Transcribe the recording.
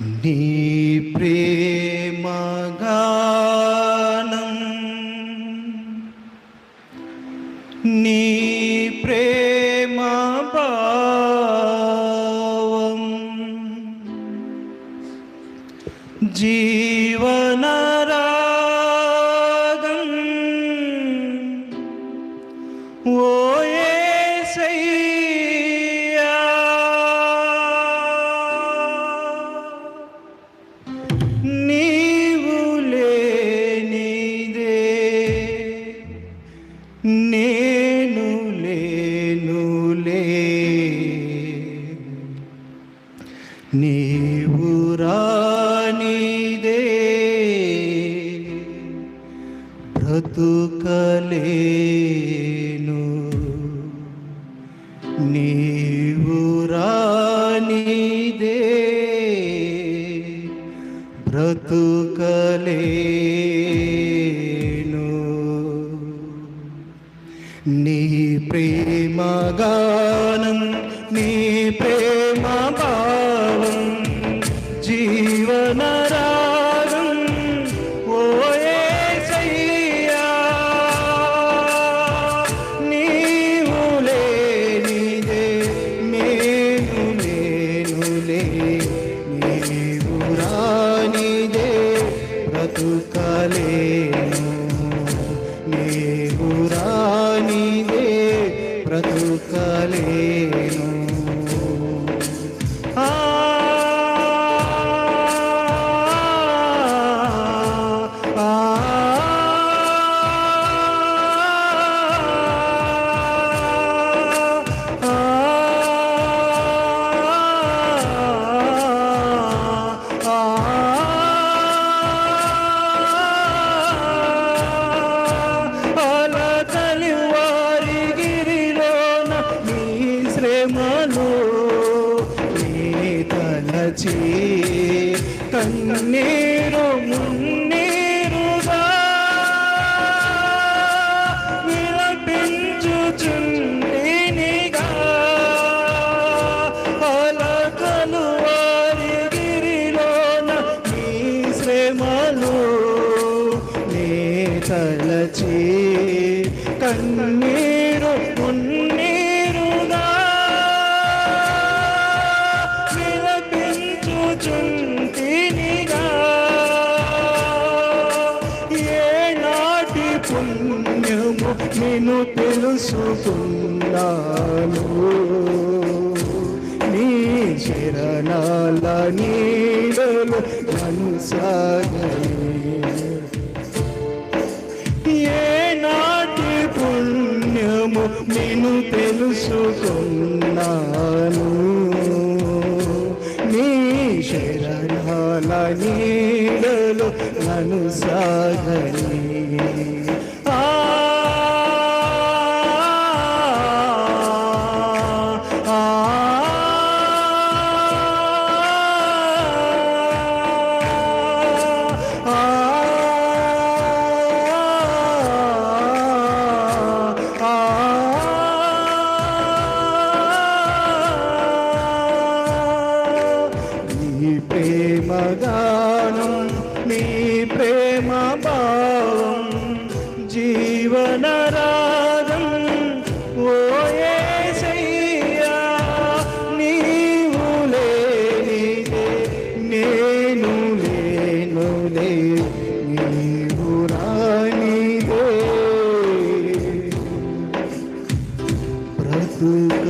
నీ ప్రేమ గానం, నీ ప్రేమ భావం, జీవన రాగం ఓ యేసయ్యా, నీవు లేనిదే నేను లేనులే, నీవు రానిదే బ్రతుకలేను, నీవు రానిదే బ్రతుకలేను. నీ ప్రేమ గానం, నీ ప్రేమ భావం, జీవన రాగం ఓ యేసయ్యా, నీవు లేనిదే నేను లేనులే, నీవు రానిదే బ్రతుకలేను, నీవు రానిదే బ్రతుకలేను. కన్నీరు మున్నీరుగా విలపించుచుండినిగా, అలకలు వారి గిరిలోన నీ శ్రమలు నే తలచి, కన్నీరు మున్నీరుగా విలపించుచుండినిగా, ఏనాటి పుణ్యము నిన్ను తెలుసుకున్నాను, నీ శరణాల నీడలు నన్ను సాగని, ఏనాటి పుణ్యము నిన్ను తెలుసుకున్నాను, నీ శరణాల నీడలు నన్ను సాగని. నీ ప్రేమ గానం, నీ ప్రేమ భావం, జీవన రాగం ఓ యేసయ్యా, నీవు లేనిదే నేను లేనులే, నీవు రానిదే బ్రతుక